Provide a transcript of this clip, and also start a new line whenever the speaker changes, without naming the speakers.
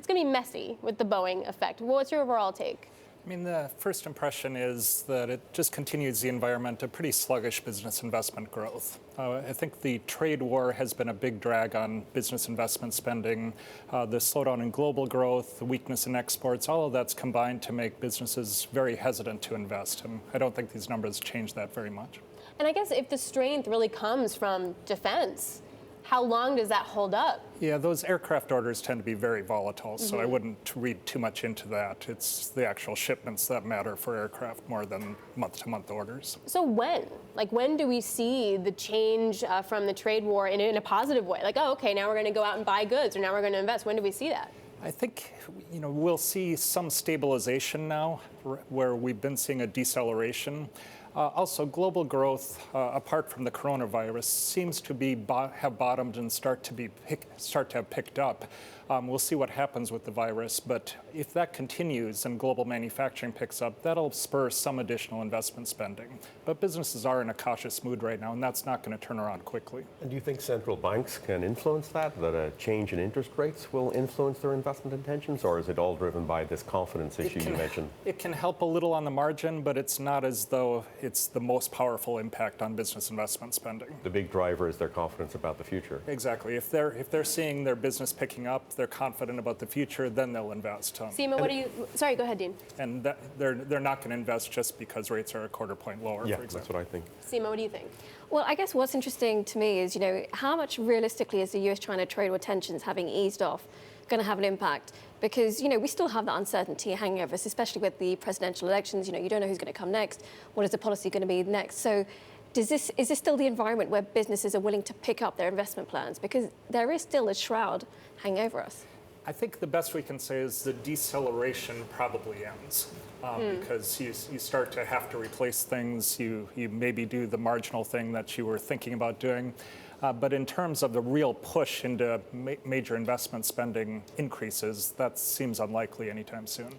it's going to be messy with the Boeing effect. What's your overall take?
I mean, the first impression is that it just continues the environment of pretty sluggish business investment growth. I think the trade war has been a big drag on business investment spending. The slowdown in global growth, the weakness in exports, all of that's combined to make businesses very hesitant to invest. And I don't think these numbers change that very much.
And I guess if the strength really comes from defense, how long does that hold up?
Yeah, those aircraft orders tend to be very volatile, so I wouldn't read too much into that. It's the actual shipments that matter for aircraft more than month-to-month orders.
So when? Like, when do we see the change from the trade war in a positive way? Like, oh, okay, now we're going to go out and buy goods, or now we're going to invest. When do we see that?
I think, we'll see some stabilization now, where we've been seeing a deceleration. Also, global growth, apart from the coronavirus, seems to have bottomed and start to have picked up. We'll see what happens with the virus, but if that continues and global manufacturing picks up, that'll spur some additional investment spending. But businesses are in a cautious mood right now, and that's not going to turn around quickly.
And do you think central banks can influence that a change in interest rates will influence their investment intentions, or is it all driven by this confidence issue you mentioned?
It can help a little on the margin, but it's not as though it's the most powerful impact on business investment spending.
The big driver is their confidence about the future.
Exactly. If they're seeing their business picking up, they're confident about the future, then they'll invest.
Seema, what do you? Sorry, go ahead, Dean.
And they're not going to invest just because rates are a quarter point lower.
Yeah,
for example.
that's what I think.
Seema, what do you think?
Well, I guess what's interesting to me is, how much realistically is the US-China trade war tensions having eased off going to have an impact? Because, we still have that uncertainty hanging over us, especially with the presidential elections. You don't know who's going to come next. What is the policy going to be next? So is this still the environment where businesses are willing to pick up their investment plans? Because there is still a shroud hanging over us.
I think the best we can say is the deceleration probably ends because you start to have to replace things. You maybe do the marginal thing that you were thinking about doing. But in terms of the real push into major investment spending increases, that seems unlikely anytime soon.